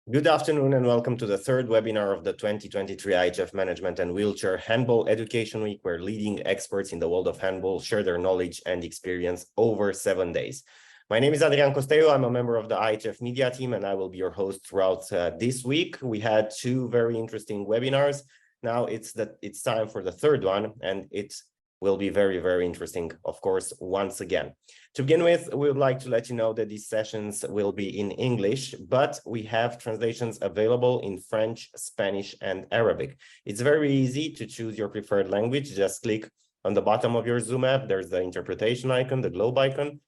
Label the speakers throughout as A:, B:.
A: Good afternoon and welcome to the third webinar of the 2023 IHF Management and Wheelchair Handball Education Week, where leading experts in the world of handball share their knowledge and experience over 7 days. My name is Adrian Costello. I'm a member of the IHF media team and I will be your host throughout this week. We had two very interesting webinars. Now it's time for the third one, and it will be very, very interesting, of course, once again. To begin with, we would like to let you know that these sessions will be in English, but we have translations available in French, Spanish, and Arabic. It's very easy to choose your preferred language. Just click on the bottom of your Zoom app. There's the interpretation icon, the globe icon.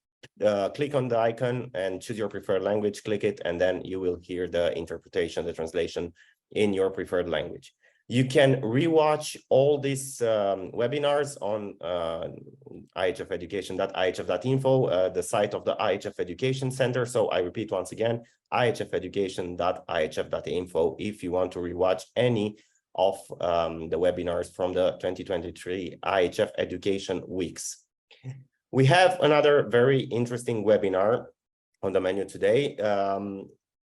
A: Click on the icon and choose your preferred language, click it, and then you will hear the interpretation, the translation in your preferred language. You can rewatch all these webinars on ihfeducation.ihf.info, the site of the IHF Education Center. So I repeat once again, ihfeducation.ihf.info if you want to rewatch any of the webinars from the 2023 IHF Education Weeks. We have another very interesting webinar on the menu today.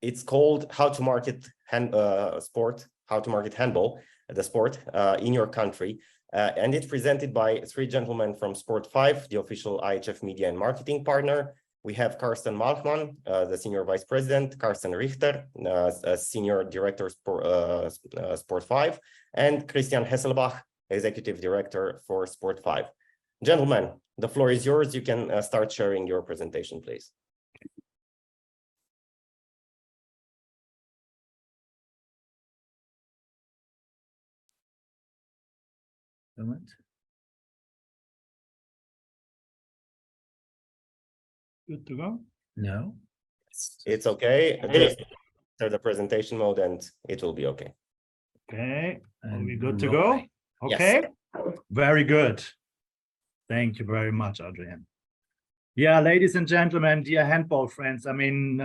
A: It's called How to Market Handball, the sport in your country. And it's presented by three gentlemen from Sportfive, the official IHF media and marketing partner. We have Carsten Malchmann, the Senior Vice President, Carsten Richter, Senior Director Sportfive, and Christian Hesselbach, Executive Director for Sportfive. Gentlemen, the floor is yours. You can start sharing your presentation, please.
B: Good to go?
C: No.
A: It's okay. Just start the presentation mode and it will be okay.
B: Okay. Are we good to go?
A: Yes.
B: Okay. Very good. Thank you very much, Adrian. Yeah, ladies and gentlemen, dear handball friends, I mean,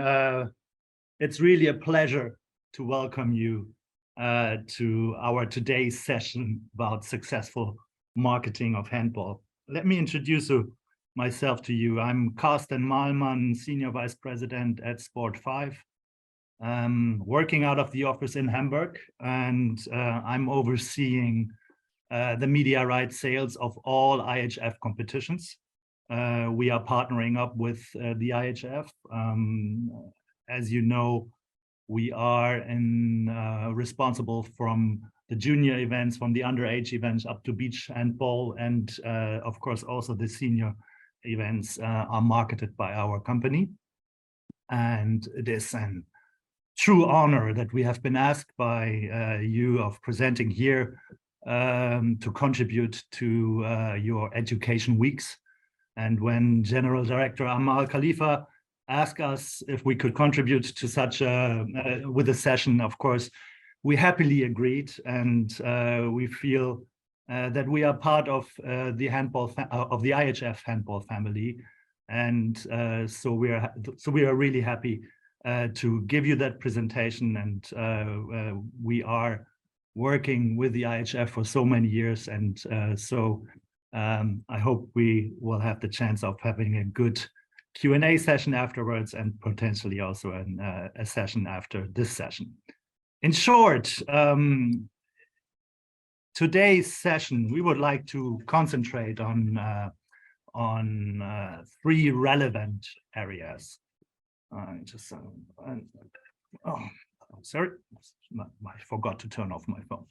B: it's really a pleasure to welcome you to our today's session about successful marketing of handball. Let me introduce myself to you. I'm Carsten Malmann, Senior Vice President at Sportfive, working out of the office in Hamburg, and I'm overseeing the media rights sales of all IHF competitions. We are partnering up with the IHF. As you know, we are responsible from the junior events, from the underage events up to beach handball, and of course also the senior events are marketed by our company. And it is a true honor that we have been asked by you of presenting here to contribute to your education weeks. And when General Director Amal Khalifa asked us if we could contribute to such with a session, of course, we happily agreed, and we feel that we are part of the IHF handball family, and so we are really happy to give you that presentation. And we are working with the IHF for so many years, and I hope we will have the chance of having a good Q&A session afterwards, and potentially also a session after this session. In short, today's session, we would like to concentrate on three relevant areas. Sorry, I forgot to turn off my phone.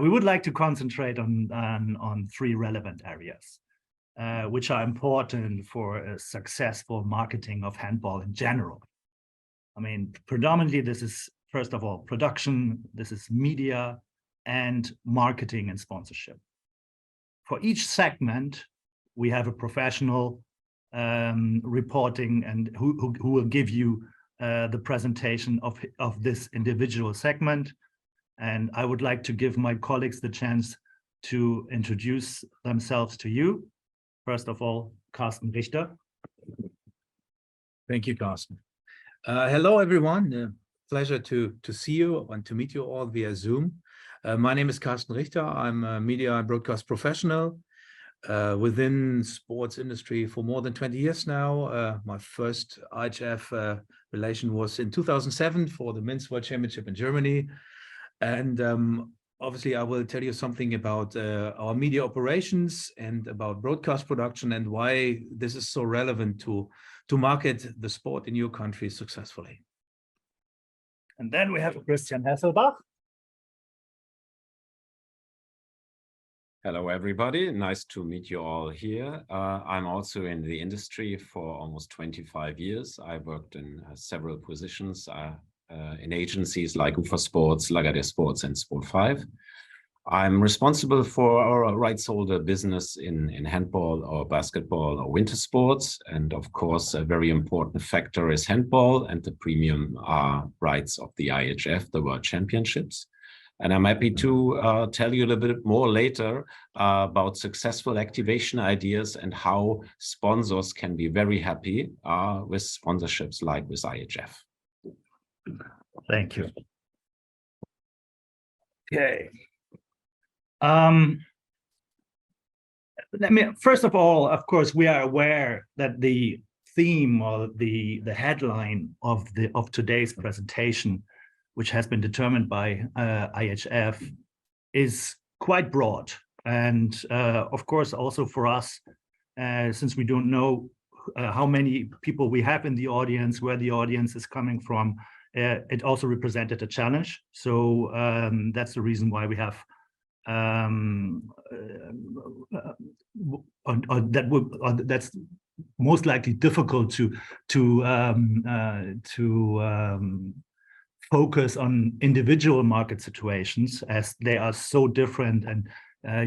B: We would like to concentrate on three relevant areas, which are important for a successful marketing of handball in general. I mean, predominantly, this is, first of all, production, this is media, and marketing and sponsorship. For each segment, we have a professional reporting and who will give you the presentation of this individual segment. And I would like to give my colleagues the chance to introduce themselves to you. First of all, Carsten Richter.
C: Thank you, Carsten. Hello, everyone. Pleasure to see you and to meet you all via Zoom. My name is Carsten Richter. I'm a media and broadcast professional. within sports industry for more than 20 years now. My first IHF relation was in 2007 for the Men's World Championship in Germany. And obviously, I will tell you something about our media operations and about broadcast production and why this is so relevant to market the sport in your country successfully.
B: And then we have Christian Hasselbach.
D: Hello, everybody. Nice to meet you all here. I'm also in the industry for almost 25 years. I worked in several positions in agencies like UFA Sports, Lagardère Sports, and Sportfive. I'm responsible for our rights holder business in handball or basketball or winter sports. And of course, a very important factor is handball and the premium rights of the IHF, the World Championships. And I'm happy to tell you a little bit more later about successful activation ideas and how sponsors can be very happy with sponsorships like with IHF.
B: Thank you. Okay. First of all, of course, we are aware that the theme or the headline of today's presentation, which has been determined by IHF, is quite broad. And of course, also for us, since we don't know how many people we have in the audience, where the audience is coming from, it also represented a challenge. So that's the reason why we have that's most likely difficult to focus on individual market situations, as they are so different, and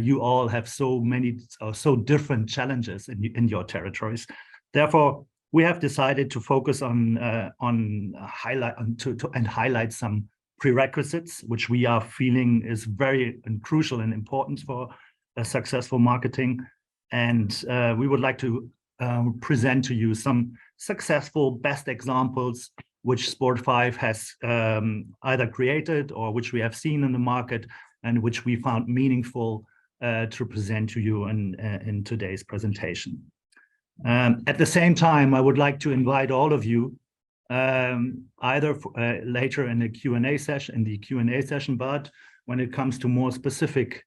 B: you all have so many or so different challenges in your territories. Therefore, we have decided to focus on highlight some prerequisites, which we are feeling is very crucial and important for a successful marketing. And we would like to present to you some successful best examples which Sportfive has either created or which we have seen in the market and which we found meaningful to present to you in today's presentation. At the same time, I would like to invite all of you either later in the Q&A session, but when it comes to more specific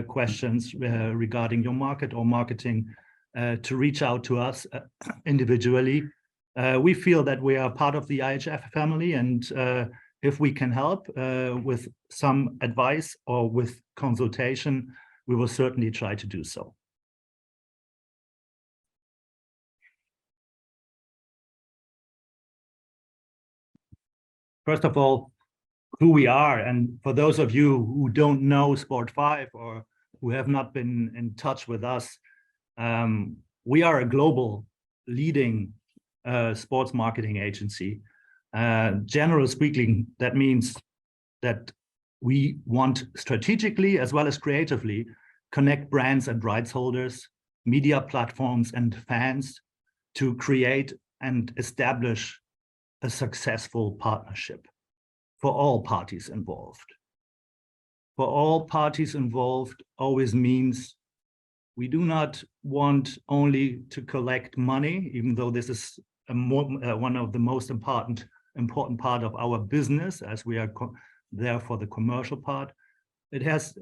B: questions regarding your market or marketing, to reach out to us individually. We feel that we are part of the IHF family, and if we can help with some advice or with consultation, we will certainly try to do so. First of all, who we are, and for those of you who don't know Sportfive or who have not been in touch with us, we are a global leading sports marketing agency. Generally speaking, that means that we want strategically as well as creatively connect brands and rights holders, media platforms and fans to create and establish a successful partnership for all parties involved. For all parties involved always means we do not want only to collect money, even though this is one of the most important part of our business, as we are there for the commercial part. It has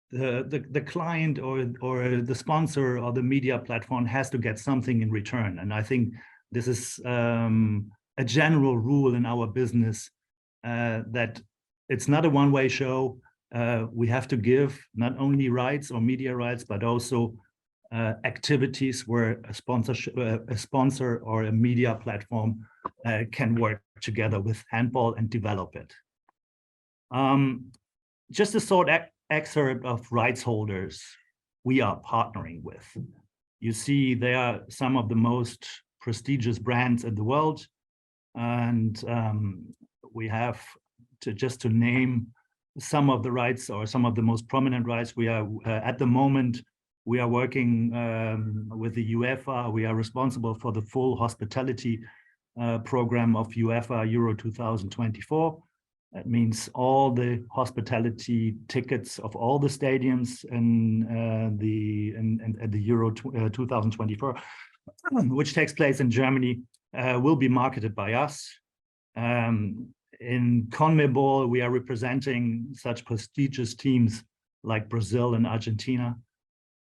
B: the client or the sponsor or the media platform has to get something in return. And I think this is a general rule in our business, that it's not a one-way show. We have to give not only rights or media rights, but also activities where a sponsor or a media platform can work together with Handball and develop it. Just a short excerpt of rights holders we are partnering with. You see, they are some of the most prestigious brands in the world, and we have just to name some of the rights or some of the most prominent rights. We are at the moment we are working with the UEFA. We are responsible for the full hospitality program of UEFA Euro 2024. That means all the hospitality tickets of all the stadiums in the Euro 2024, which takes place in Germany, will be marketed by us. In CONMEBOL, we are representing such prestigious teams like Brazil and Argentina.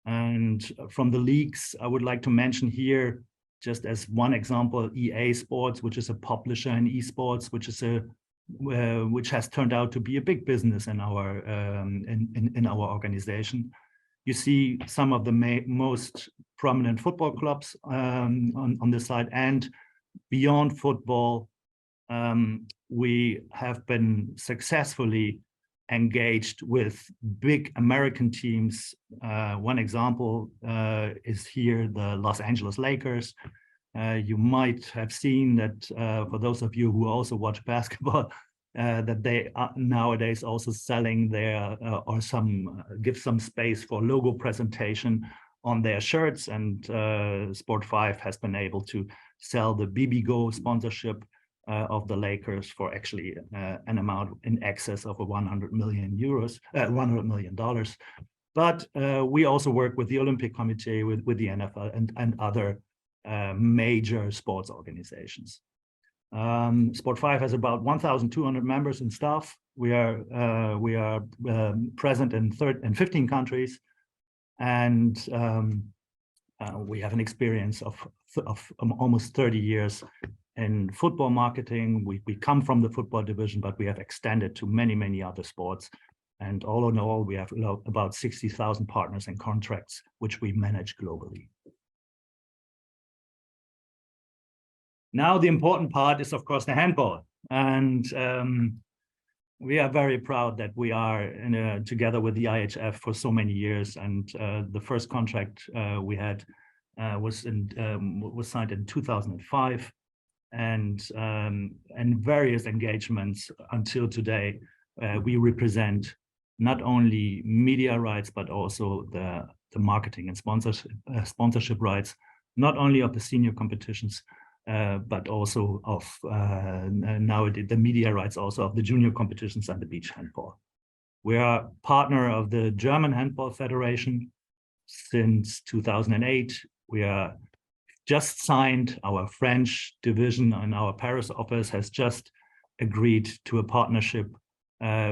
B: And from the leagues, I would like to mention here, just as one example, EA Sports, which is a publisher in esports, which has turned out to be a big business in our organization. You see some of the most prominent football clubs on this side, and beyond football, we have been successfully engaged with big American teams. One example is here, the Los Angeles Lakers. You might have seen that for those of you who also watch basketball, that they are nowadays also selling their give some space for logo presentation on their shirts, and Sportfive has been able to sell the BBGO sponsorship of the Lakers for actually an amount in excess of $100 million. But we also work with the Olympic Committee, with the NFL and other major sports organizations. Sportfive has about 1,200 members and staff. We are present in 15 countries, and we have an experience of almost 30 years in football marketing. We come from the football division, but we have extended to many other sports. And all in all, we have about 60,000 partners and contracts, which we manage globally. Now, the important part is, of course, the handball. And we are very proud that we are together with the IHF for so many years. And the first contract we had was signed in 2005. And various engagements until today, we represent not only media rights, but also the marketing and sponsorship rights, not only of the senior competitions, but also of nowadays the media rights also of the junior competitions and the beach handball. We are partner of the German Handball Federation since 2008. We are just signed, our French division and our Paris office has just agreed to a partnership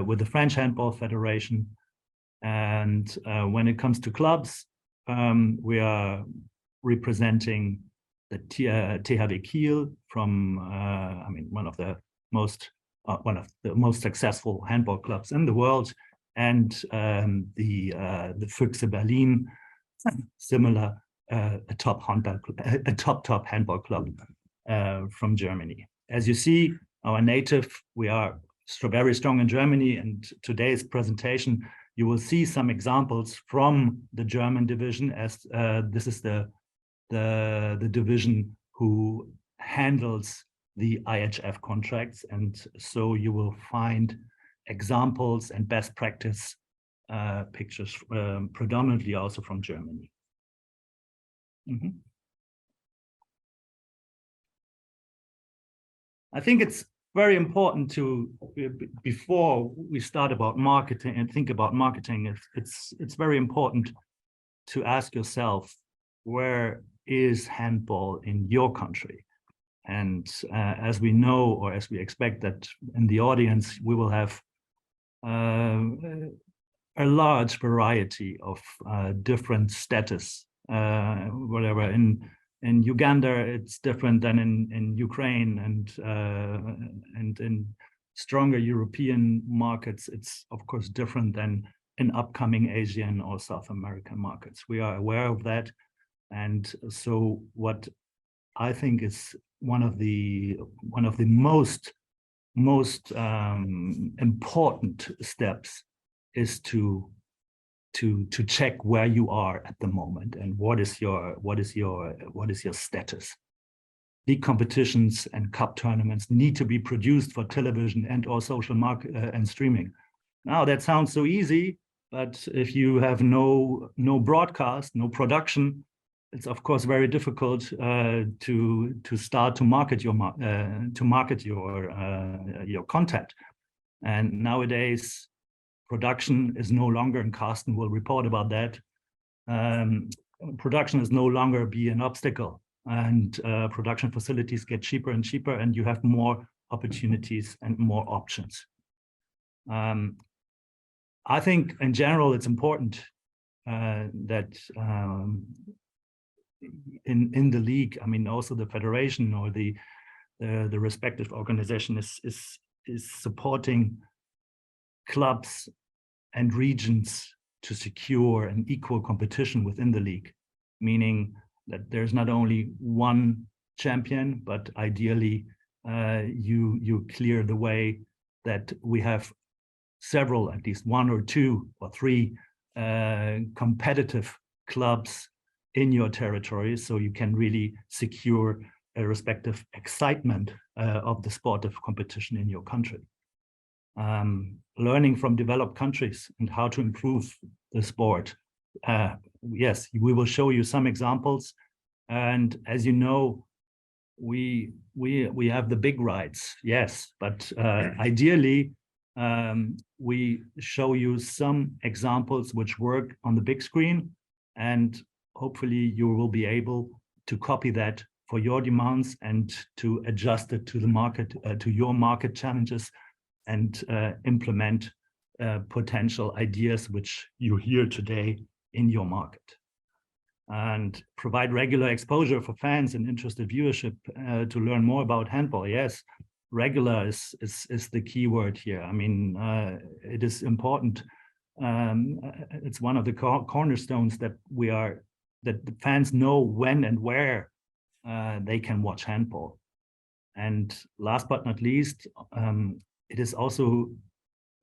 B: with the French Handball Federation. And when it comes to clubs, we are representing the THW Kiel from, one of the most successful handball clubs in the world, and the Füchse Berlin, similar. A top handball club from Germany. As you see, our native, we are very strong in Germany, and today's presentation, you will see some examples from the German division, as this is the division who handles the IHF contracts, and so you will find examples and best practice pictures predominantly also from Germany. I think it's very important to, before we start about marketing and think about marketing, it's very important to ask yourself, where is handball in your country? And as we know, or as we expect that in the audience, we will have a large variety of different status. Whatever in Uganda, it's different than in Ukraine, and in stronger European markets, it's of course different than in upcoming Asian or South American markets. We are aware of that, and so what I think is one of the most important steps is to check where you are at the moment and what is your status. The competitions and cup tournaments need to be produced for television and or social market and streaming. Now that sounds so easy, but if you have no broadcast, no production, it's of course very difficult to start to market your content. And nowadays, production is no longer, and Carsten will report about that, production is no longer be an obstacle, and production facilities get cheaper and cheaper, and you have more opportunities and more options. I think in general, it's important that in the league, I mean, also the federation or the respective organization is supporting clubs and regions to secure an equal competition within the league, meaning that there's not only one champion, but ideally you clear the way that we have several, at least one or two or three competitive clubs in your territory, so you can really secure a respective excitement of the sport of competition in your country. Learning from developed countries and how to improve the sport. Yes, we will show you some examples. And as you know, we have the big rights, yes, but ideally, we show you some examples which work on the big screen, and hopefully you will be able to copy that for your demands and to adjust it to the market, to your market challenges, and implement potential ideas which you hear today in your market. And provide regular exposure for fans and interested viewership to learn more about handball. Yes, regular is the key word here. I mean, it is important. It's one of the cornerstones that the fans know when and where they can watch handball. And last but not least, it is also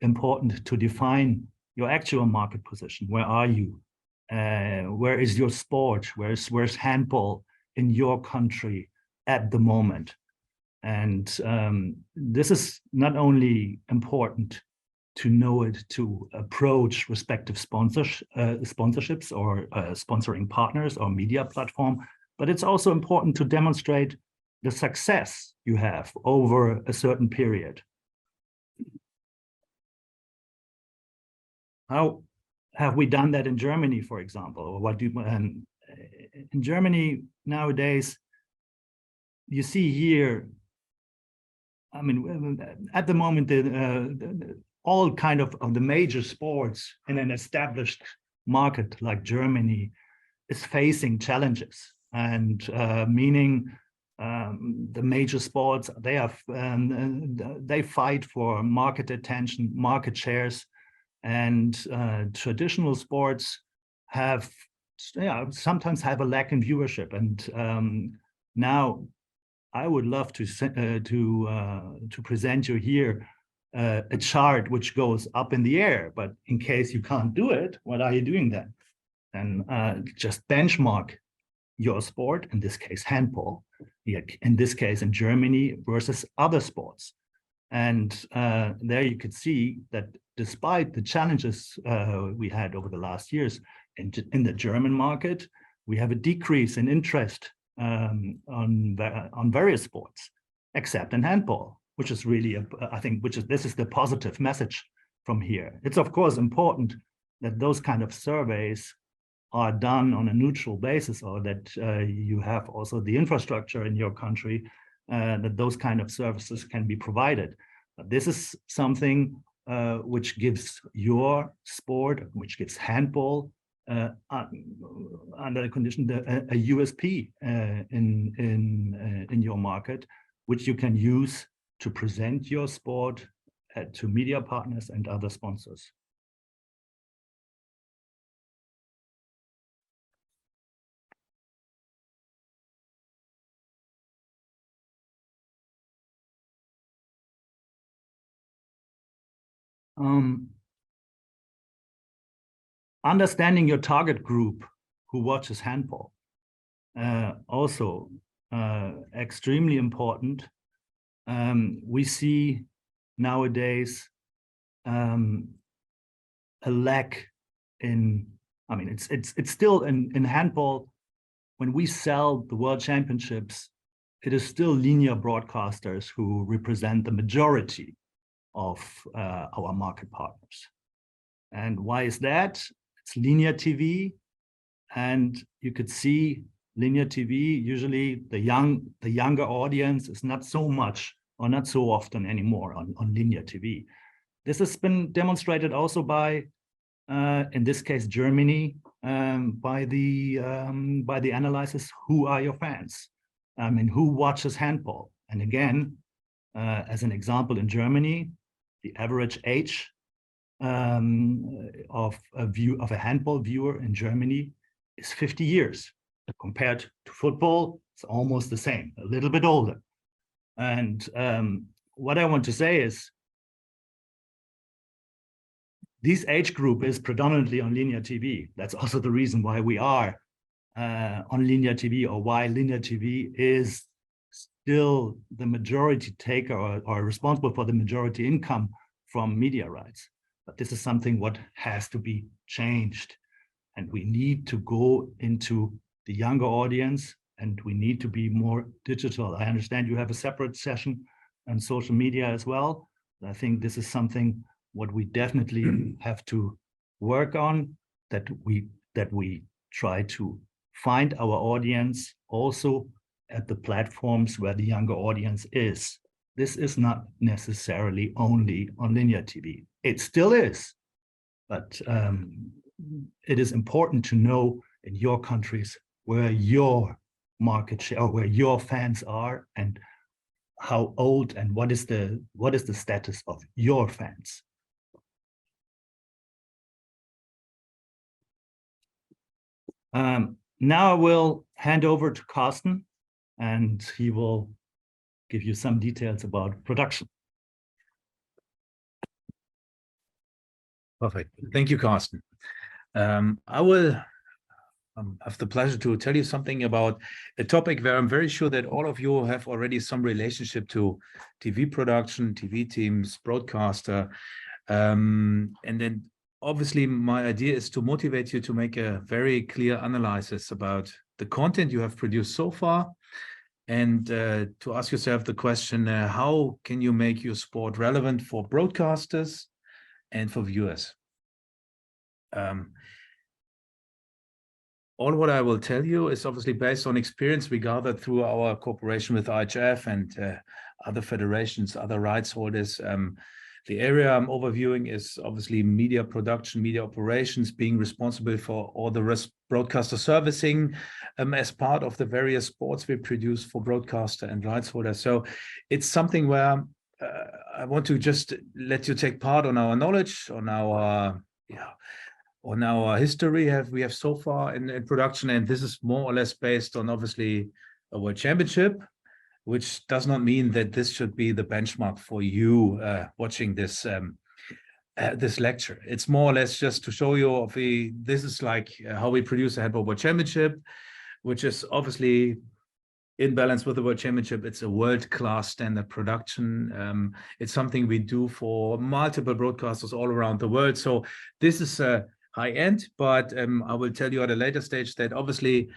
B: important to define your actual market position. Where are you? Where is your sport? Where's handball in your country at the moment? And this is not only important to know it, to approach respective sponsorships or sponsoring partners or media platform, but it's also important to demonstrate the success you have over a certain period. How have we done that in Germany, for example? Or what do in Germany nowadays, you see here, I mean, at the moment, all kind of the major sports in an established market like Germany is facing challenges, and meaning the major sports, they fight for market attention, market shares, and traditional sports have sometimes have a lack in viewership. And now I would love to present you here a chart which goes up in the air, but in case you can't do it, what are you doing then? And just benchmark your sport, in this case handball, in this case in Germany versus other sports. And there you could see that despite the challenges we had over the last years in the German market, we have a decrease in interest on various sports, except in handball, which is really, I think, this is the positive message from here. It's of course important that those kind of surveys are done on a neutral basis, or that you have also the infrastructure in your country that those kind of services can be provided. But this is something which gives your sport, which gives handball under the condition a USP in your market, which you can use to present your sport to media partners and other sponsors. Understanding your target group who watches handball, also extremely important. We see nowadays a lack in, I mean, it's still in handball, when we sell the World Championships, it is still linear broadcasters who represent the majority of our market partners. And why is that? It's linear TV, and you could see linear TV, usually the younger audience is not so much or not so often anymore on linear TV. This has been demonstrated also by, in this case, Germany, by the analysis, who are your fans? I mean, who watches handball? And again, as an example, in Germany, the average age of a handball viewer in Germany is 50 years. Compared to football, it's almost the same, a little bit older. And what I want to say is, this age group is predominantly on linear TV. That's also the reason why we are on linear TV, or why linear TV is still the majority taker or responsible for the majority income from media rights. But this is something what has to be changed. And we need to go into the younger audience, and we need to be more digital. I understand you have a separate session on social media as well. I think this is something what we definitely have to work on, that we try to find our audience also at the platforms where the younger audience is. This is not necessarily only on linear TV. It still is, but it is important to know in your countries where your market share, or where your fans are, and how old, and what is the status of your fans. Now I will hand over to Carsten, and he will give you some details about production.
C: Perfect. Thank you, Carsten. I will have the pleasure to tell you something about a topic where I'm very sure that all of you have already some relationship to TV production, TV teams, broadcaster. And then obviously my idea is to motivate you to make a very clear analysis about the content you have produced so far, and to ask yourself the question, how can you make your sport relevant for broadcasters and for viewers? All what I will tell you is obviously based on experience we gathered through our cooperation with IHF and other federations, other rights holders. The area I'm overviewing is obviously media production, media operations, being responsible for all the broadcaster servicing as part of the various sports we produce for broadcaster and rights holders. So it's something where I want to just let you take part on our knowledge, on our history we have so far in production. And this is more or less based on obviously a World Championship, which does not mean that this should be the benchmark for you watching this this lecture. It's more or less just to show you this is like how we produce a Handball World Championship, which is obviously in balance with the World Championship. It's a world-class standard production. It's something we do for multiple broadcasters all around the world. So this is high end, but I will tell you at a later stage that obviously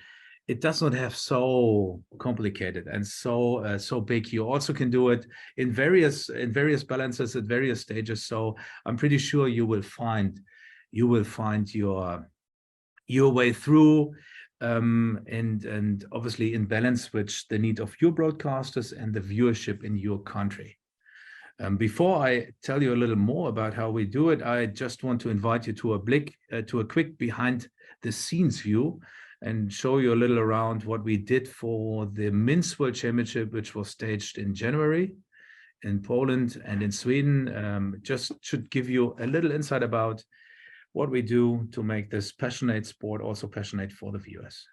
C: it does not have so complicated and so big. You also can do it in various balances at various stages. So I'm pretty sure you will find your way through, and obviously in balance with the need of your broadcasters and the viewership in your country. Before I tell you a little more about how we do it, I just want to invite you to a quick behind the scenes view and show you a little around what we did for the Men's World Championship, which was staged in January in Poland and in Sweden. Just should give you a little insight about what we do to make this passionate sport also passionate for the viewers.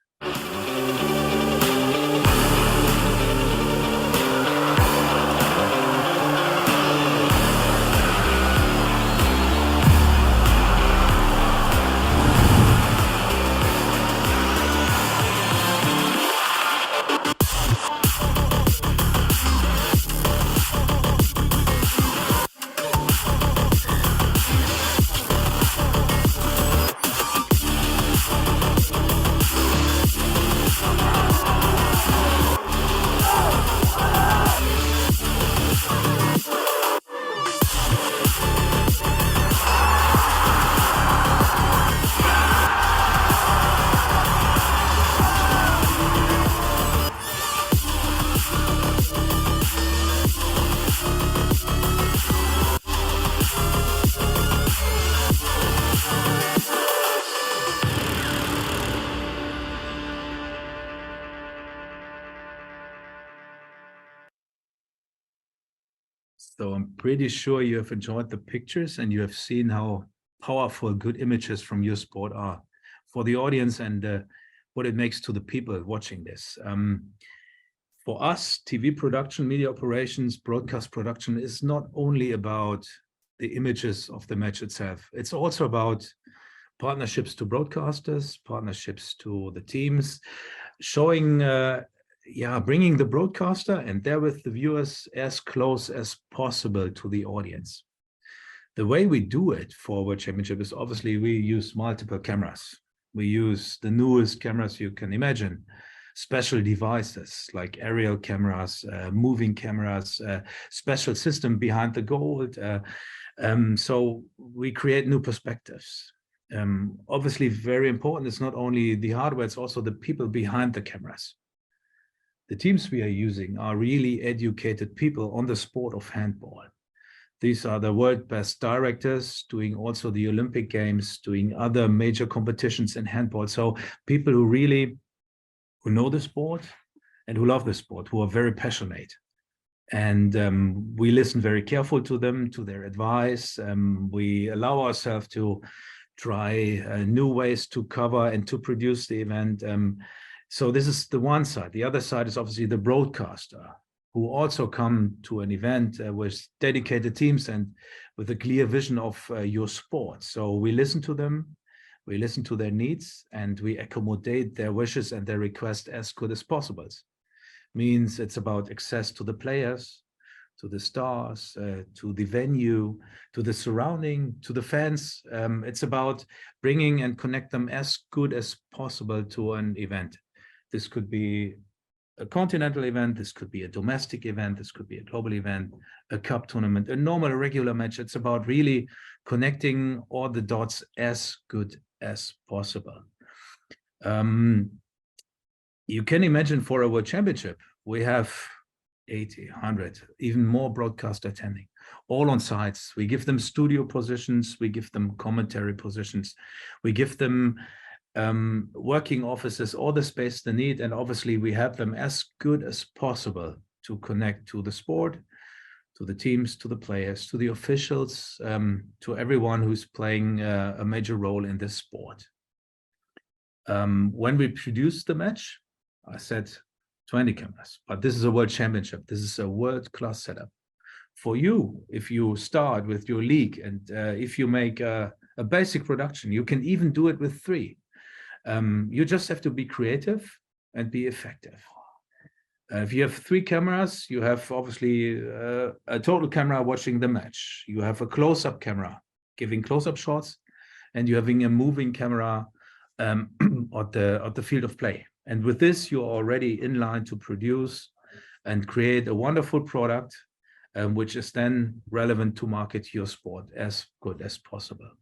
C: So I'm pretty sure you have enjoyed the pictures and you have seen how powerful good images from your sport are for the audience and what it makes to the people watching this. For us, TV production, media operations, broadcast production is not only about the images of the match itself. It's also about partnerships to broadcasters, partnerships to the teams, showing, bringing the broadcaster and therewith the viewers as close as possible to the audience. The way we do it for World Championship is obviously we use multiple cameras. We use the newest cameras you can imagine, special devices like aerial cameras, moving cameras, special system behind the goal. So we create new perspectives. Obviously, very important, it's not only the hardware, it's also the people behind the cameras. The teams we are using are really educated people on the sport of handball. These are the world best directors doing also the Olympic Games, doing other major competitions in handball. So people who know the sport and who love the sport, who are very passionate. And we listen very careful to them, to their advice. We allow ourselves to try new ways to cover and to produce the event. So this is the one side. The other side is obviously the broadcaster, who also come to an event with dedicated teams and with a clear vision of your sport. So we listen to them, we listen to their needs, and we accommodate their wishes and their requests as good as possible. Means it's about access to the players, to the stars, to the venue, to the surrounding, to the fans. It's about bringing and connect them as good as possible to an event. This could be a continental event, this could be a domestic event, this could be a global event, a cup tournament, a normal regular match. It's about really connecting all the dots as good as possible. You can imagine for a World Championship, we have 80, 100, even more broadcast attending, all on sites. We give them studio positions, we give them commentary positions, we give them working offices, all the space they need, and obviously we have them as good as possible to connect to the sport, to the teams, to the players, to the officials, to everyone who's playing a major role in this sport. When we produced the match, I said 20 cameras, but this is a World Championship. This is a world-class setup. For you, if you start with your league and if you make a basic production, you can even do it with 3. You just have to be creative and be effective. If you have 3 cameras, you have obviously a total camera watching the match. You have a close-up camera giving close-up shots, and you're having a moving camera at the field of play. And with this, you're already in line to produce and create a wonderful product, which is then relevant to market your sport as good as possible.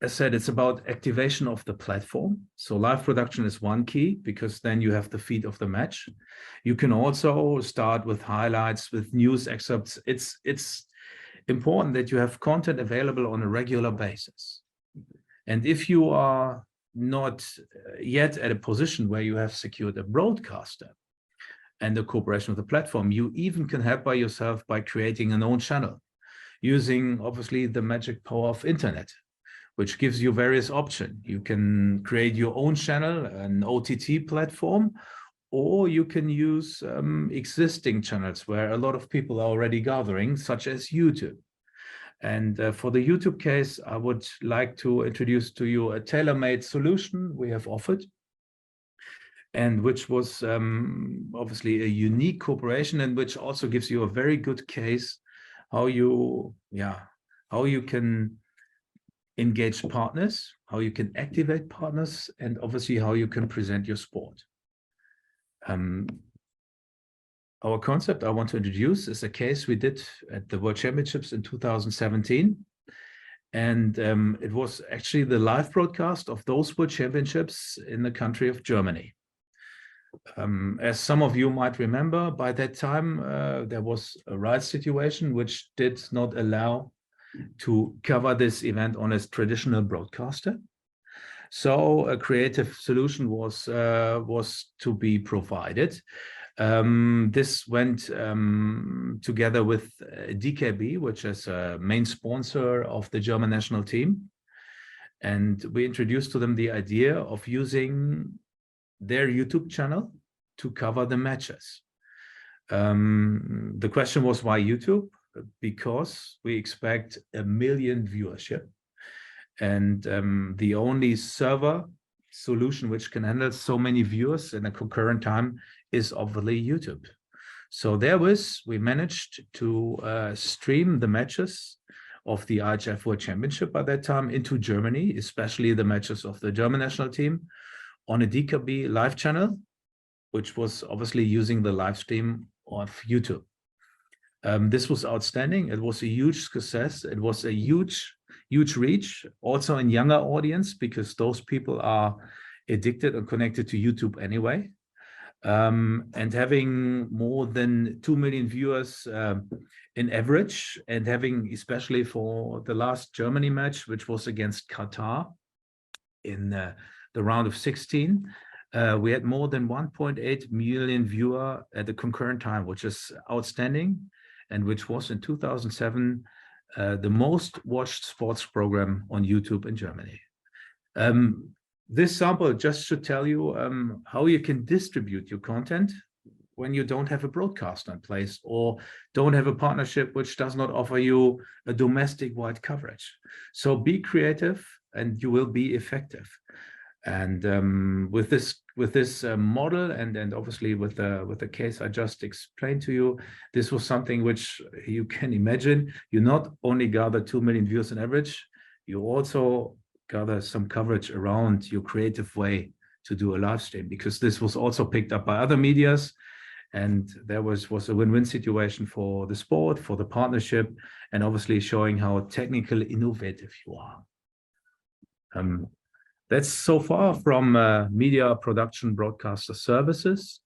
C: As said, it's about activation of the platform. So live production is one key, because then you have the feed of the match. You can also start with highlights, with news excerpts. It's important that you have content available on a regular basis. And if you are not yet at a position where you have secured a broadcaster and the cooperation with the platform, you even can help by yourself by creating an own channel, using obviously the magic power of internet, which gives you various options. You can create your own channel, an OTT platform, or you can use existing channels where a lot of people are already gathering, such as YouTube. And for the YouTube case, I would like to introduce to you a tailor-made solution we have offered, and which was obviously a unique cooperation, and which also gives you a very good case how you can engage partners, how you can activate partners, and obviously how you can present your sport. Our concept I want to introduce is a case we did at the World Championships in 2017. And it was actually the live broadcast of those World Championships in the country of Germany. As some of you might remember, by that time, there was a rights situation which did not allow to cover this event on a traditional broadcaster. So a creative solution was to be provided. This went together with DKB, which is a main sponsor of the German national team. And we introduced to them the idea of using their YouTube channel to cover the matches. The question was, why YouTube? Because we expect 1 million viewership. And the only server solution which can handle so many viewers in a concurrent time is obviously YouTube. So we managed to stream the matches of the IHF World Championship by that time into Germany, especially the matches of the German national team, on a DKB live channel, which was obviously using the live stream of YouTube. This was outstanding. It was a huge success. It was a huge reach, also in younger audience, because those people are addicted and connected to YouTube anyway. And having more than 2 million viewers in average, and having, especially for the last Germany match, which was against Qatar in the round of 16, we had more than 1.8 million viewer at the concurrent time, which is outstanding, and which was in 2007 the most watched sports program on YouTube in Germany. This sample just should tell you how you can distribute your content when you don't have a broadcaster in place or don't have a partnership which does not offer you a domestic-wide coverage. So be creative and you will be effective. And with this model and obviously with the case I just explained to you, this was something which you can imagine. You not only gather 2 million views on average, you also gather some coverage around your creative way to do a live stream, because this was also picked up by other medias, and there was a win-win situation for the sport, for the partnership, and obviously showing how technically innovative you are. That's so far from media production broadcaster services.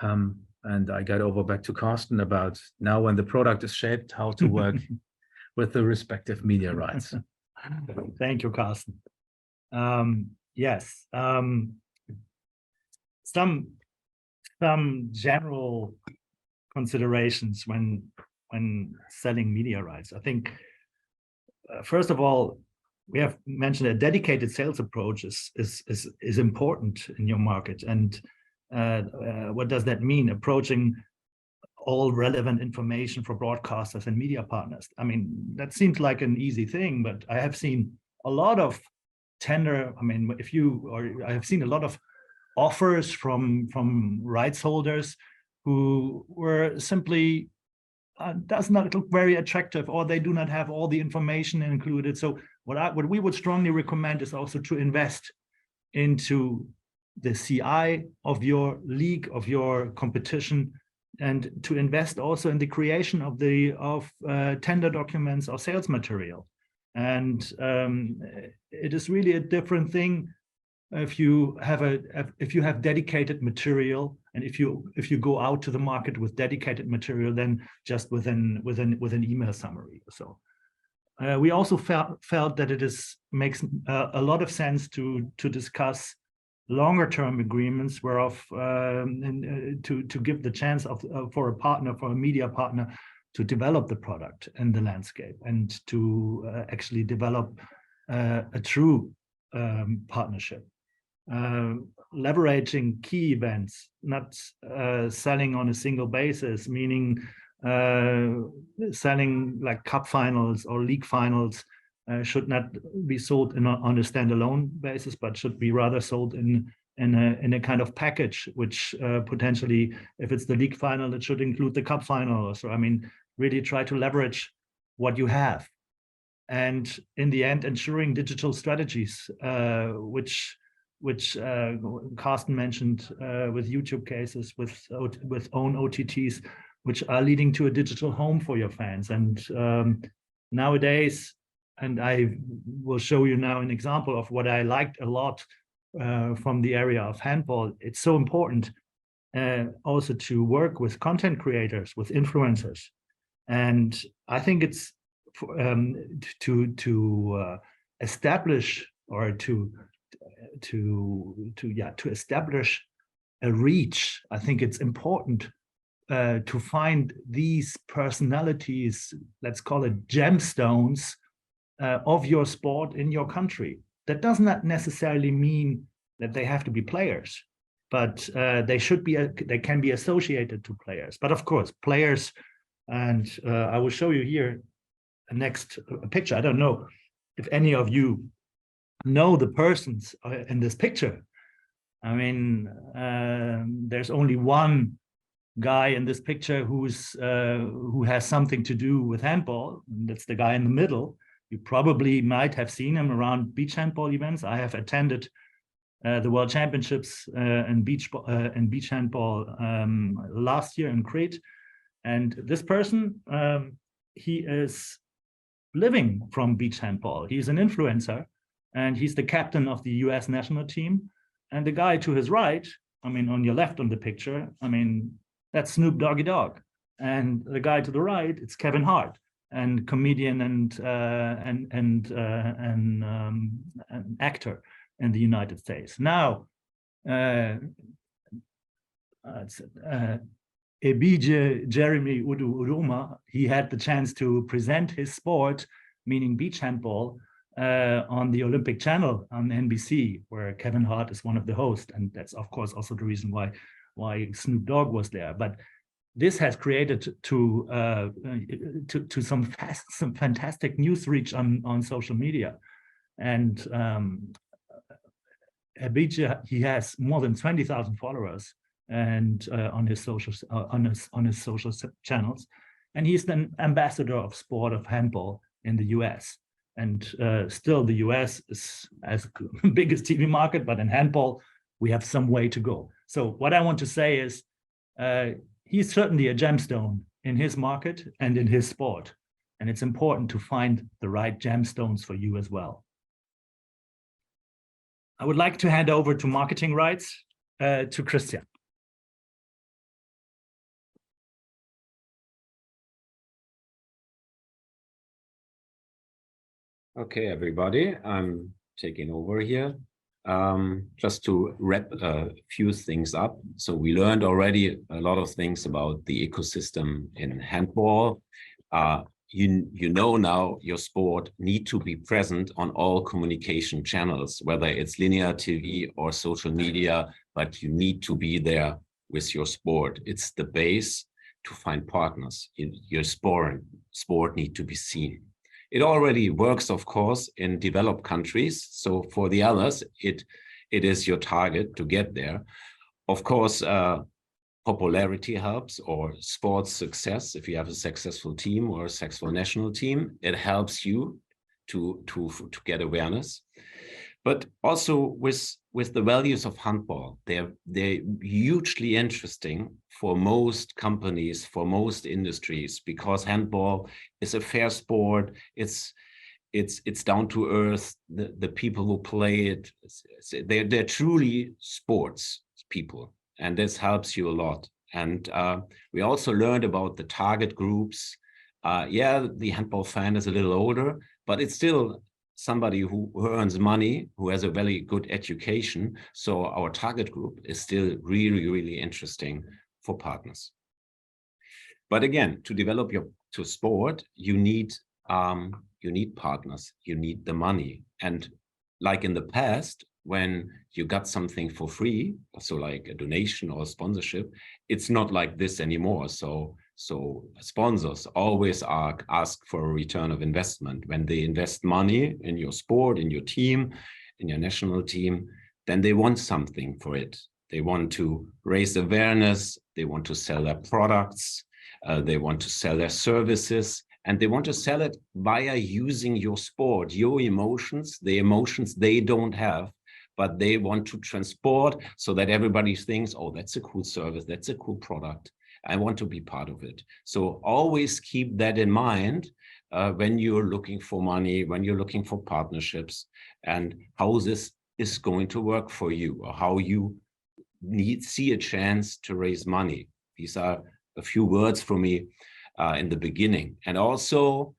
C: And I got over back to Carsten about now when the product is shaped, how to work with the respective media rights.
B: Thank you, Carsten. Yes, some general considerations when selling media rights. I think, first of all, we have mentioned a dedicated sales approach is important in your market. And what does that mean? Approaching all relevant information for broadcasters and media partners. I mean, that seems like an easy thing, but I have seen a lot of tender. I mean, I have seen a lot of offers from rights holders who were simply does not look very attractive, or they do not have all the information included. So what we would strongly recommend is also to invest into the CI of your league, of your competition, and to invest also in the creation of tender documents or sales material. And it is really a different thing if you have dedicated material, and if you go out to the market with dedicated material, then just with an email summary. So we also felt that it makes a lot of sense to discuss longer term agreements, whereof to give the chance for a media partner to develop the product and the landscape, and to actually develop a true partnership. Leveraging key events, not selling on a single basis, meaning selling like cup finals or league finals should not be sold on a standalone basis, but should be rather sold in a kind of package, which potentially, if it's the league final, it should include the cup final. So I mean, really try to leverage what you have, and in the end, ensuring digital strategies, which Carsten mentioned with YouTube cases, with own OTTs, which are leading to a digital home for your fans. And nowadays, and I will show you now an example of what I liked a lot from the area of handball. It's so important also to work with content creators, with influencers. And I think it's to establish, or to establish a reach. I think it's important to find these personalities, let's call it gemstones, of your sport in your country. That does not necessarily mean that they have to be players, but they should be. They can be associated to players. But of course, players, and I will show you here a next picture. I don't know if any of you know the persons in this picture. I mean, there's only one guy in this picture who has something to do with handball. And that's the guy in the middle. You probably might have seen him around beach handball events. I have attended the World Championships in beach handball last year in Crete. And this person, he is living from beach handball. He's an influencer, and he's the captain of the US national team. And the guy to his right, I mean, on your left on the picture, I mean, that's Snoop Doggy Dogg. And the guy to the right, it's Kevin Hart, and comedian and actor in the United States. Now, Ebije Jeremy Udoma, he had the chance to present his sport, meaning beach handball, on the Olympic Channel on NBC, where Kevin Hart is one of the hosts, and that's of course also the reason why Snoop Dogg was there. But this has created some fantastic news reach on social media, and Ebije, he has more than 20,000 followers and on his social channels, and he's the ambassador of sport of handball in the US. And still the US is as biggest TV market, but in handball, we have some way to go. So what I want to say is he's certainly a gemstone in his market and in his sport. And it's important to find the right gemstones for you as well. I would like to hand over to marketing rights to Christian.
D: Okay, everybody, I'm taking over here. Just to wrap a few things up. So we learned already a lot of things about the ecosystem in handball. You know now your sport need to be present on all communication channels, whether it's linear TV or social media, but you need to be there with your sport. It's the base to find partners. Your sport need to be seen. It already works, of course, in developed countries. So for the others, it is your target to get there. Of course, popularity helps, or sports success. If you have a successful team or a successful national team, it helps you to get awareness. But also with the values of handball, they're hugely interesting for most companies, for most industries, because handball is a fair sport. It's down to earth. The people who play it, they're truly sports people, and this helps you a lot. And we also learned about the target groups. Yeah, the handball fan is a little older, but it's still somebody who earns money, who has a very good education. So our target group is still really, really interesting for partners. But again, to develop your sport, you need partners, you need the money. And like in the past, when you got something for free, so like a donation or a sponsorship, it's not like this anymore. So sponsors always ask for a return of investment. When they invest money in your sport, in your team, in your national team, then they want something for it. They want to raise awareness, they want to sell their products, they want to sell their services, and they want to sell it via using your sport, your emotions, the emotions they don't have, but they want to transport so that everybody thinks, oh, that's a cool service, that's a cool product. I want to be part of it. So always keep that in mind when you're looking for money, when you're looking for partnerships, and how this is going to work for you, or how you see a chance to raise money. These are a few words for me in the beginning. And also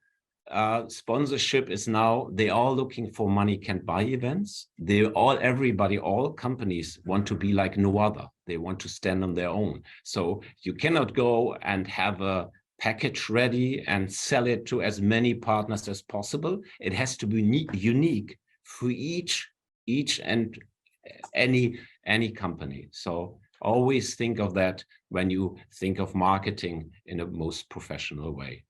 D: sponsorship is now, they all looking for money can't buy events. All companies want to be like no other. They want to stand on their own. So you cannot go and have a package ready and sell it to as many partners as possible. It has to be unique for each and any company. So always think of that when you think of marketing in a most professional way.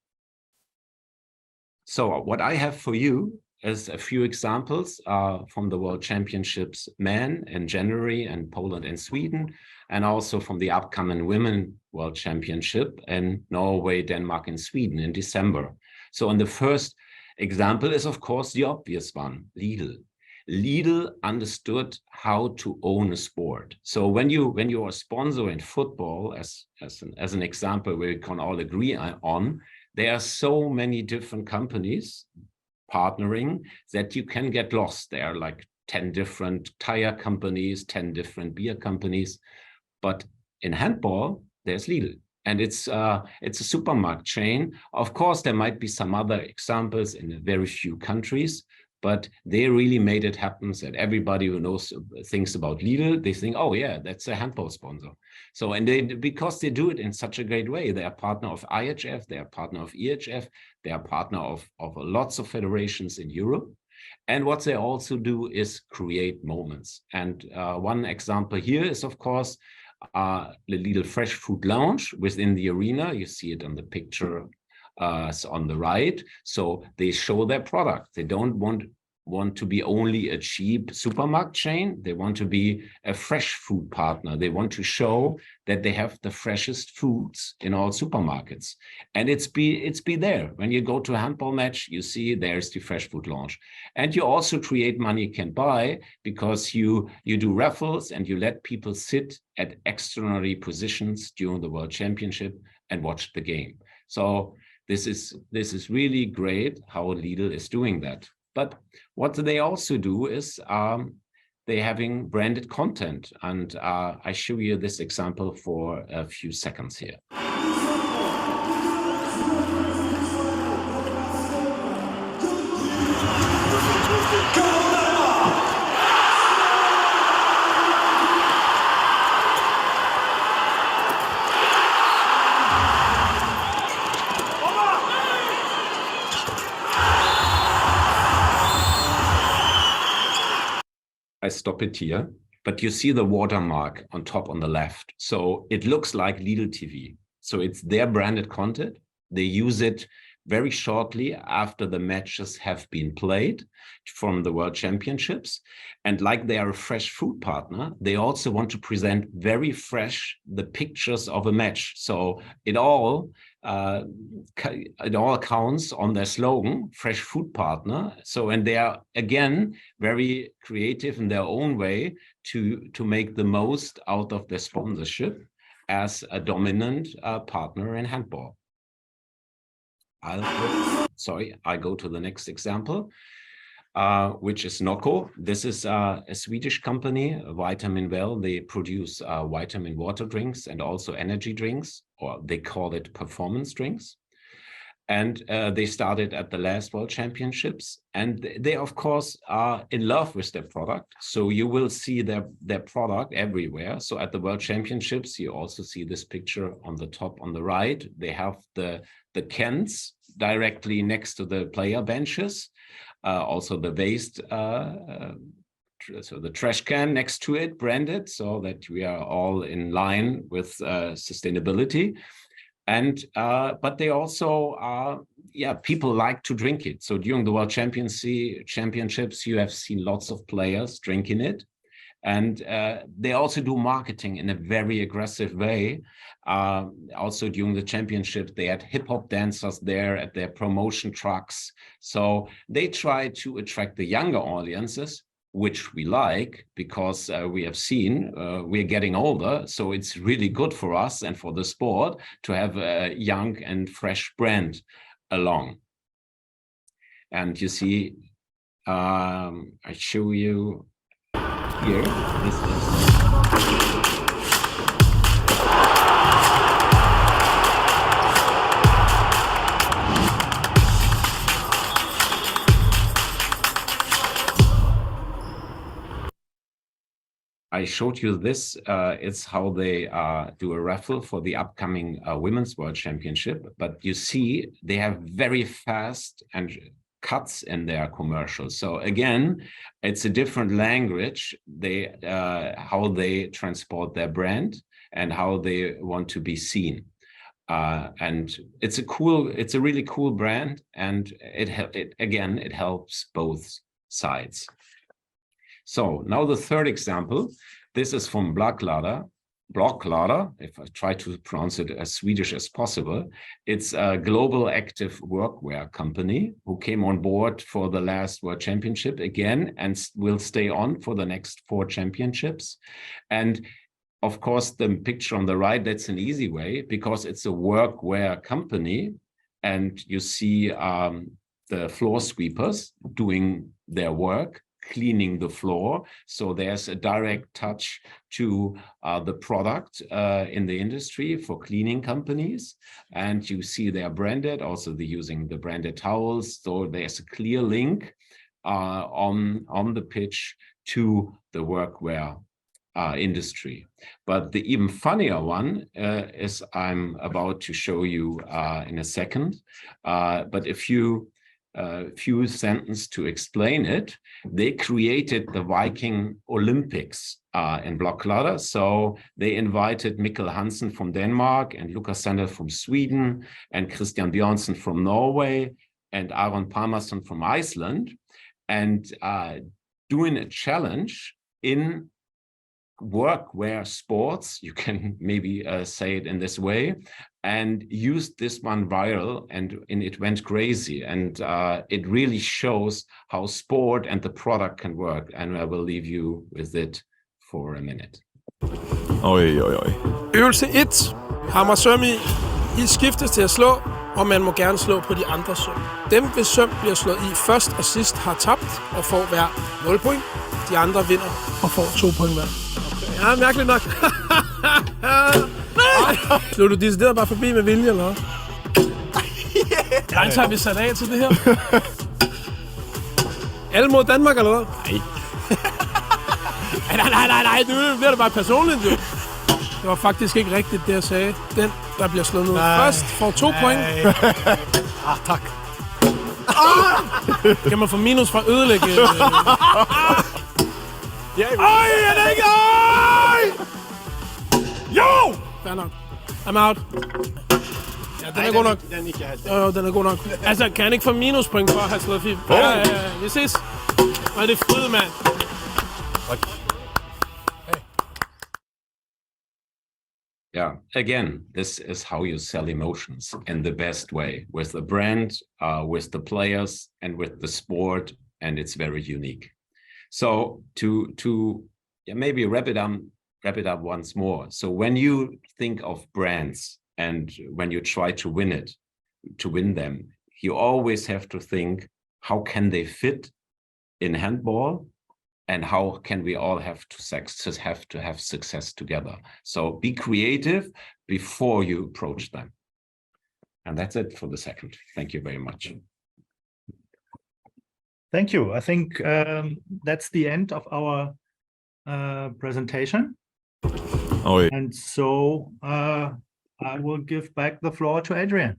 D: So what I have for you is a few examples from the World Championships men in January in Poland and Sweden, and also from the upcoming Women World Championship in Norway, Denmark, and Sweden in December. So, and the first example is, of course, the obvious one, Lidl. Lidl understood how to own a sport. So when you are a sponsor in football, as an example, we can all agree on, there are so many different companies partnering that you can get lost. There are like 10 different tire companies, 10 different beer companies. But in handball, there's Lidl. And it's a supermarket chain. Of course, there might be some other examples in very few countries, but they really made it happen that everybody who knows things about Lidl, they think, oh yeah, that's a handball sponsor. So, and because they do it in such a great way, they are partner of IHF, they are partner of IHF, they are partner of lots of federations in Europe. And what they also do is create moments. And one example here is, of course, the Lidl Fresh Food Lounge within the arena. You see it on the picture on the right. So they show their product. They don't want to be only a cheap supermarket chain. They want to be a fresh food partner. They want to show that they have the freshest foods in all supermarkets. And it's be there. When you go to a handball match, you see there's the Fresh Food Lounge. And you also create money you can buy, because you do raffles and you let people sit at extraordinary positions during the World Championship and watch the game. So this is really great how Lidl is doing that. But what they also do is they're having branded content. And I show you this example for a few seconds here. I stop it here, but you see the watermark on top on the left. So it looks like Lidl TV. So it's their branded content. They use it very shortly after the matches have been played from the World Championships. And like they are a fresh food partner, they also want to present very fresh the pictures of a match. So it all counts on their slogan, fresh food partner. So, and they are again very creative in their own way to make the most out of their sponsorship as a dominant partner in handball. I go to the next example, which is Nocco. This is a Swedish company, Vitamin Well. They produce vitamin water drinks and also energy drinks, or they call it performance drinks. And they started at the last World Championships. And they, of course, are in love with their product. So you will see their product everywhere. So at the World Championships, you also see this picture on the top on the right. They have the cans directly next to the player benches. Also the waste, so the trash can next to it, branded, so that we are all in line with sustainability. And but they also are, people like to drink it. So during the World Championships, you have seen lots of players drinking it. And they also do marketing in a very aggressive way. Also during the championship, they had hip hop dancers there at their promotion trucks. So they try to attract the younger audiences, which we like, because we have seen we're getting older. So it's really good for us and for the sport to have a young and fresh brand along. And you see, I show you here. This is I showed you this. It's how they do a raffle for the upcoming Women's World Championship. But you see, they have very fast and cuts in their commercials. So again, it's a different language. They how they transport their brand and how they want to be seen. And it's a really cool brand, and it helps both sides. So now the third example, this is from Blocklader, if I try to pronounce it as Swedish as possible. It's a global active workwear company who came on board for the last World Championship again and will stay on for the next 4 championships. And of course, the picture on the right, that's an easy way because it's a workwear company, and you see the floor sweepers doing their work, cleaning the floor. So there's a direct touch to the product in the industry for cleaning companies. And you see they're branded, also they're using the branded towels. So there's a clear link on the pitch to the workwear industry. But the even funnier one is I'm about to show you in a second. But a few sentences to explain it. They created the Viking Olympics in Blocklader. So they invited Mikkel Hansen from Denmark and Lukas Sandel from Sweden and Christian Bjørnsen from Norway and Aron Palmason from Iceland, and doing a challenge in workwear sports, you can maybe say it in this way, and used this one viral, and it went crazy. And it really shows how sport and the product can work. And I will leave you with it for a minute.
E: Oj.
F: Øvelse 1. Hammer søm i skiftes til at slå, og man må gerne slå på de andre søm. Dem, hvis søm bliver slået i først og sidst, har tabt og får hver 0 point. De andre vinder og får 2 point hver. Ja, mærkeligt nok. Slog du decideret bare forbi med vilje, eller hvad? Nej, tager vi sat af til det her. Alle mod Danmark, eller hvad? Nej, nu bliver det bare personligt, jo. Det var faktisk ikke rigtigt, det jeg sagde. Den, der bliver slået ud først, får 2 point.
E: Tak.
F: Kan man få minus fra ødelægge? Oj, er det ikke? Jo! Fair nok. I'm out. Ja, den er god nok. Den er god nok. Altså, kan han ikke få minuspoint for at have slået fint? Ja, vi ses. Og det er fryd, mand.
D: Yeah, again, this is how you sell emotions in the best way, with the brand, with the players, and with the sport, and it's very unique. So to maybe wrap it up once more. So when you think of brands and when you try to win them, you always have to think, how can they fit in handball, and how can we all have to have success together? So be creative before you approach them. And that's it for the second. Thank you very much.
B: Thank you. I think that's the end of our presentation.
E: Oj.
B: And so I will give back the floor to Adrian.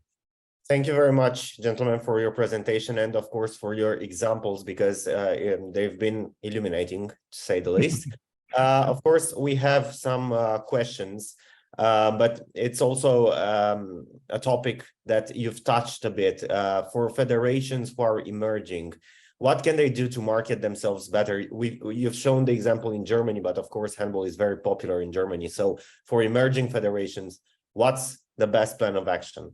A: Thank you very much, gentlemen, for your presentation and, of course, for your examples, because they've been illuminating, to say the least. Of course, we have some questions, but it's also a topic that you've touched a bit. For federations who are emerging, what can they do to market themselves better? You've shown the example in Germany, but of course, handball is very popular in Germany. So for emerging federations, what's the best plan of action?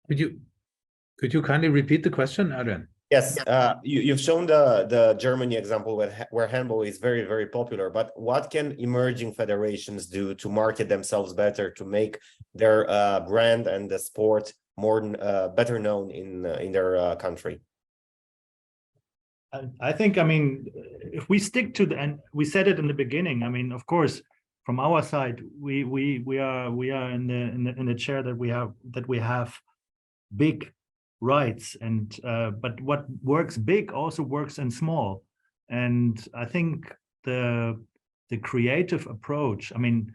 C: Could you kindly repeat the question, Adrian?
A: Yes, you've shown the Germany example where handball is very, very popular, but what can emerging federations do to market themselves better, to make their brand and the sport more better known in their country?
B: I think, I mean, if we stick to and we said it in the beginning, I mean, of course, from our side, we are in the chair that we have big rights, and but what works big also works in small. And I think the creative approach, I mean,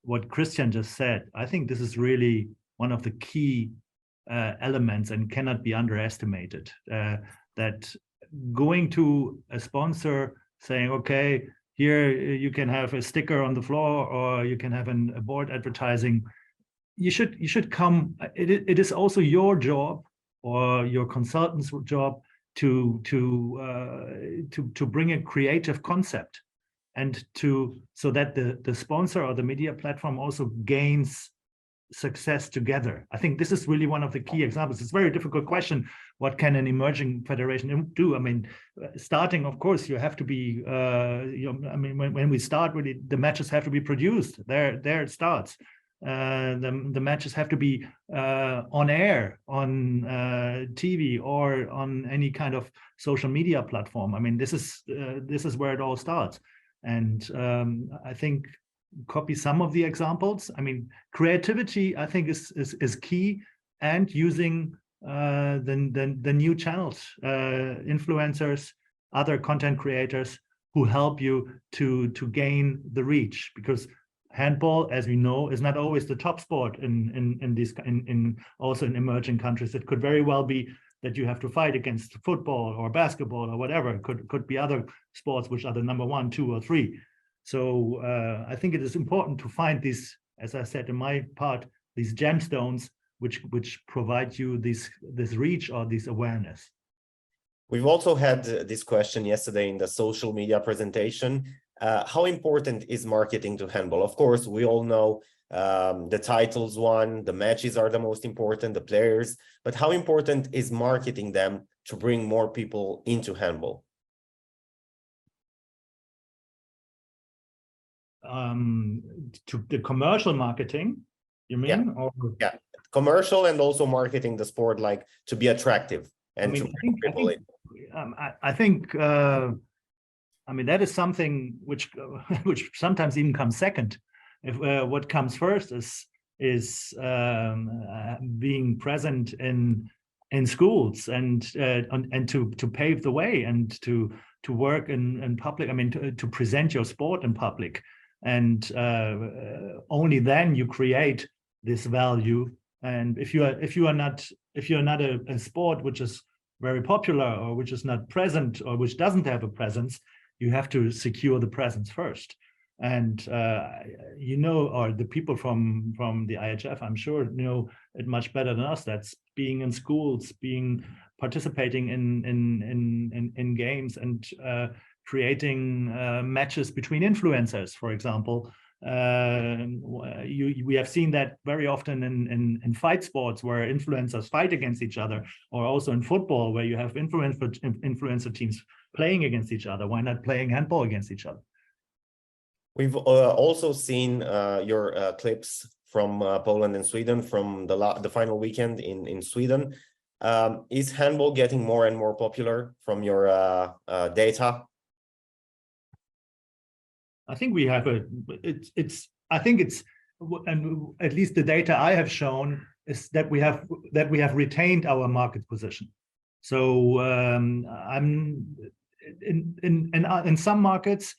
B: what Christian just said, I think this is really one of the key elements and cannot be underestimated. That going to a sponsor saying, okay, here you can have a sticker on the floor, or you can have a board advertising. You should come. It is also your job or your consultant's job to bring a creative concept, and so that the sponsor or the media platform also gains success together. I think this is really one of the key examples. It's a very difficult question. What can an emerging federation do? I mean, starting, of course, you have to be, I mean, when we start, really, the matches have to be produced. There it starts. The matches have to be on air, on TV, or on any kind of social media platform. I mean, this is where it all starts. And I think copy some of the examples. I mean, creativity, I think, is key, and using the new channels, influencers, other content creators who help you to gain the reach, because handball, as we know, is not always the top sport in also in emerging countries. It could very well be that you have to fight against football or basketball or whatever. It could be other sports which are the number 1, 2, or 3. So I think it is important to find these, as I said in my part, these gemstones which provide you this reach or this awareness.
A: We've also had this question yesterday in the social media presentation. How important is marketing to handball? Of course, we all know the titles won, the matches are the most important, the players, but how important is marketing them to bring more people into handball?
B: To the commercial marketing, you mean?
A: Yeah.
B: Or
A: yeah, commercial, and also marketing the sport, like to be attractive and to bring people in.
B: I think I mean, that is something which sometimes even comes second. If what comes first is being present in schools and to pave the way, and to work in public. I mean, to present your sport in public, and only then you create this value. And if you are not a sport which is very popular, or which is not present, or which doesn't have a presence, you have to secure the presence first. And or the people from the IHF, I'm sure, know it much better than us. That's being in schools, participating in games, and creating matches between influencers, for example. We have seen that very often in fight sports, where influencers fight against each other, or also in football, where you have influencer teams playing against each other. Why not playing handball against each other?
A: We've also seen your clips from Poland and Sweden from the final weekend in Sweden. Is handball getting more and more popular from your data?
B: I think we have I think it's, and at least the data I have shown is that we have retained our market position. So I'm in some markets,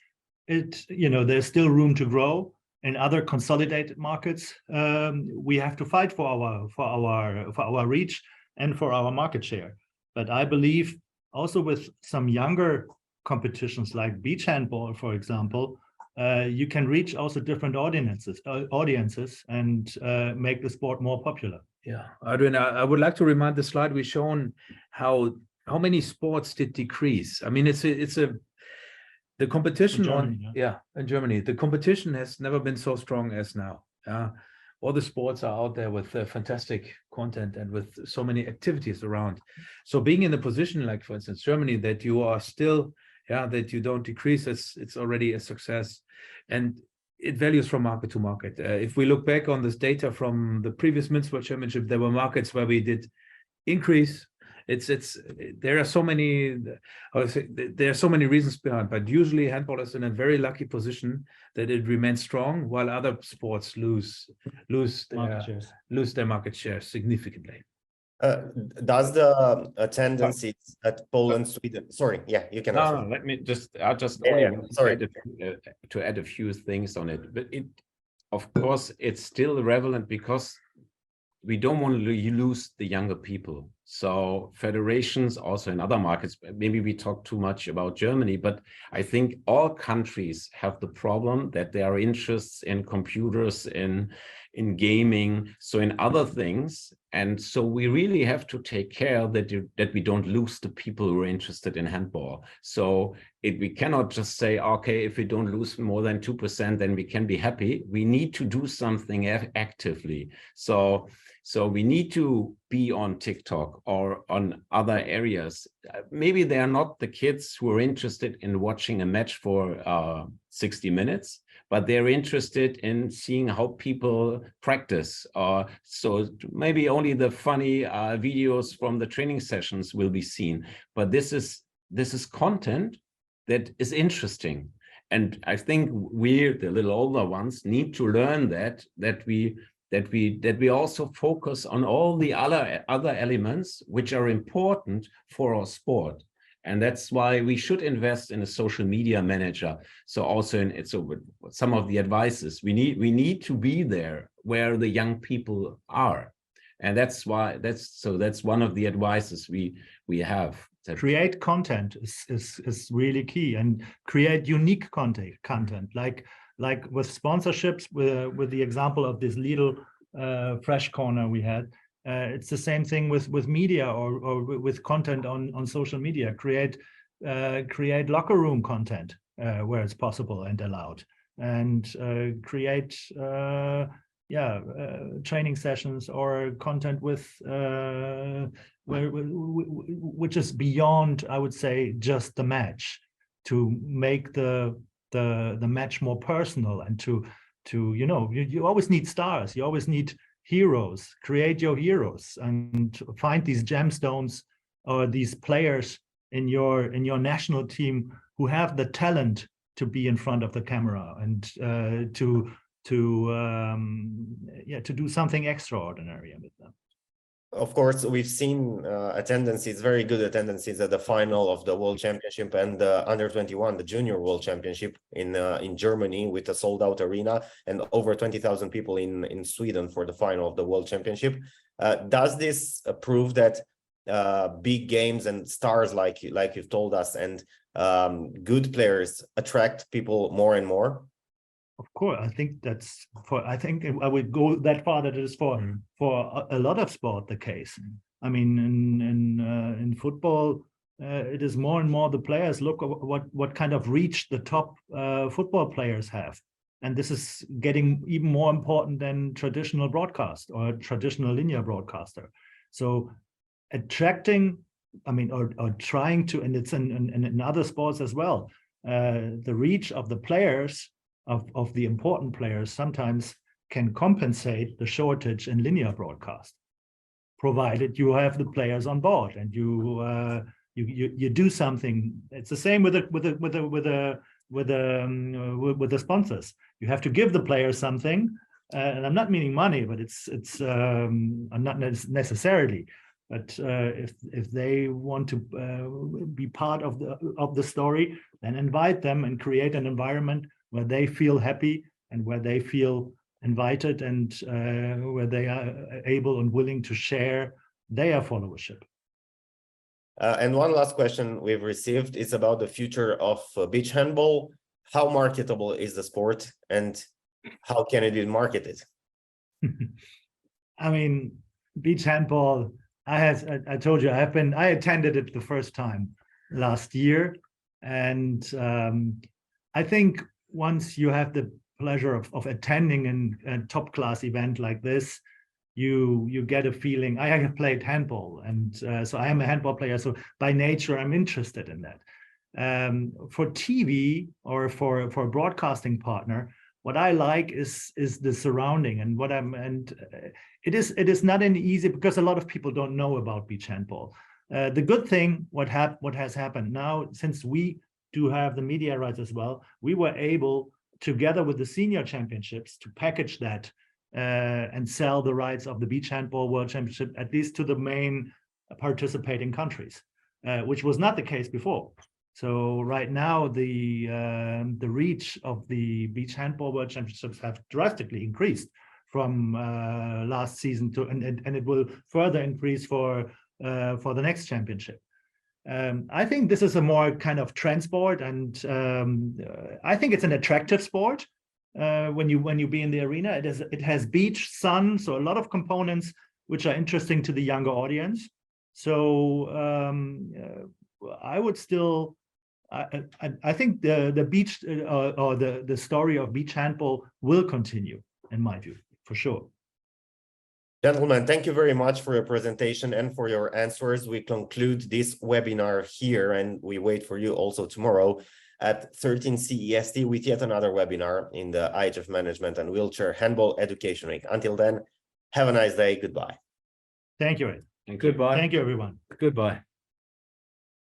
B: there's still room to grow. In other consolidated markets, we have to fight for our reach and for our market share. But I believe also with some younger competitions like beach handball, for example, you can reach also different audiences and make the sport more popular.
C: Yeah, Adrian, I would like to remind the slide we've shown how many sports did decrease. I mean, the competition in Germany, the competition has never been so strong as now. All the sports are out there with fantastic content and with so many activities around. So being in a position like, for instance, Germany, that you are still, that you don't decrease, it's already a success. And it varies from market to market. If we look back on this data from the previous Men's World Championship, there were markets where we did increase. There are so many reasons behind, but usually handball is in a very lucky position that it remains strong, while other sports lose their market share significantly.
A: Does the attendances at Poland, Sweden? Sorry, yeah, you can answer.
D: No, let me just. I just
A: Yeah,
D: only
A: yeah,
D: want
A: sorry.
D: to add a few things on it, but of course, it's still relevant because we don't want to lose the younger people. So federations also in other markets, maybe we talk too much about Germany, but I think all countries have the problem that there are interests in computers, in gaming, so in other things. And so we really have to take care that we don't lose the people who are interested in handball. So we cannot just say, okay, if we don't lose more than 2%, then we can be happy. We need to do something actively. So we need to be on TikTok or on other areas. Maybe they are not the kids who are interested in watching a match for 60 minutes, but they're interested in seeing how people practice. So maybe only the funny videos from the training sessions will be seen. But this is content that is interesting. And I think we, the little older ones, need to learn that we also focus on all the other elements which are important for our sport. And that's why we should invest in a social media manager. So also some of the advices, we need to be there where the young people are. And that's one of the advices we have.
B: Create content is really key, and create unique content like with sponsorships, with the example of this little fresh corner we had. It's the same thing with media or with content on social media. Create locker room content where it's possible and allowed, and create training sessions or content with which is beyond, I would say, just the match, to make the match more personal, and to you always need stars, you always need heroes. Create your heroes and find these gemstones or these players in your national team who have the talent to be in front of the camera and to do something extraordinary with them.
A: Of course, we've seen attendances, very good attendances at the final of the World Championship and the Under-21, the Junior World Championship in Germany, with a sold-out arena and over 20,000 people in Sweden for the final of the World Championship. Does this prove that big games and stars like you've told us and good players attract people more and more?
B: Of course, I think I think I would go that far that it is for a lot of sport the case. I mean, in football, it is more and more the players look at what kind of reach the top football players have, and this is getting even more important than traditional broadcast or traditional linear broadcaster. So, attracting, I mean, or trying to, and it's in other sports as well, the reach of the players. Of the important players sometimes can compensate the shortage in linear broadcast, provided you have the players on board and you do something. It's the same with the sponsors. You have to give the players something, and I'm not meaning money, but it's not necessarily. But if they want to be part of the story, then invite them and create an environment where they feel happy and where they feel invited and where they are able and willing to share their followership.
A: And one last question we've received is about the future of beach handball. How marketable is the sport and how can it be marketed?
B: I mean, beach handball, I told you, I attended it the first time last year. And I think once you have the pleasure of attending a top class event like this, you get a feeling. I have played handball, and so I am a handball player. So by nature, I'm interested in that. For TV or for a broadcasting partner, what I like is the surrounding and it is not an easy, because a lot of people don't know about beach handball. The good thing, what has happened now, since we do have the media rights as well, we were able, together with the senior championships, to package that and sell the rights of the Beach Handball World Championship, at least to the main participating countries, which was not the case before. So right now, the reach of the Beach Handball World Championships have drastically increased from last season to, and it will further increase for the next championship. I think this is a more kind of trend sport, and I think it's an attractive sport. When you be in the arena, it has beach, sun, so a lot of components which are interesting to the younger audience. So I would still, I think the beach or the story of beach handball will continue, in my view, for sure.
A: Gentlemen, thank you very much for your presentation and for your answers. We conclude this webinar here, and we wait for you also tomorrow at 13 CEST with yet another webinar in the IHF Management and Wheelchair Handball Education Week. Until then, have a nice day. Goodbye.
B: Thank you, Ed.
C: Goodbye.
B: Thank you, everyone.
C: Goodbye.